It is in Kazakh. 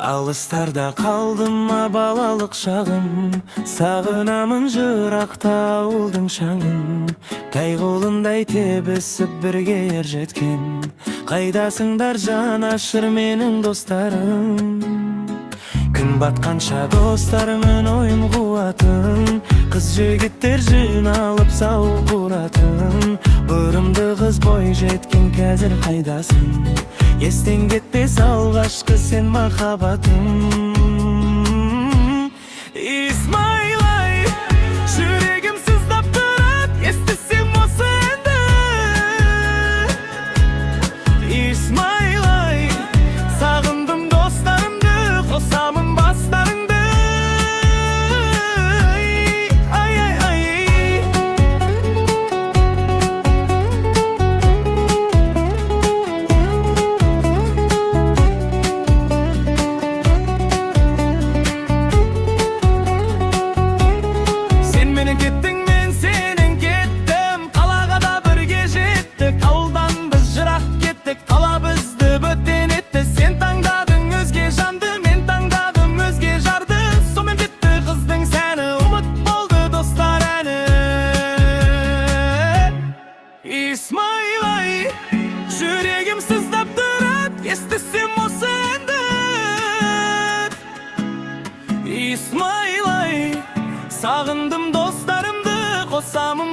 Алыстарда қалдым балалық шағым, сағынамын жырақта ауылдың шаңын. Тәй қолындай тебісіп бірге ер жеткен, қайдасыңдар жанашыр менің достарым. Күн батқанша достарымын ойын қуатын, қыз жігіттер жиналып сауық ұратын. Бұрымды қыз бой жеткен қазір қайдасың? Естен кетпес алғашқы сен махаббатым. Исмайлай, жүрегім сыздап тұрады, естісем осы әнді. Исмайлай, сағындым достарымды, қосамын бастарыңды. Кеттің мен сенен кеттім, қалаға да бірге жеттік. Ауылдан біз жырақ кеттік, қала бізді бөтен етті. Сен таңдадың өзге жанды, мен таңдадым өзге жарды. Сонымен бітті қыздың сәні, ұмыт болды достар әні. Исмайлай, жүрегім сыздап тұрады, естісем осы әнді. Исмайлай, сағындым достарымды, қосамын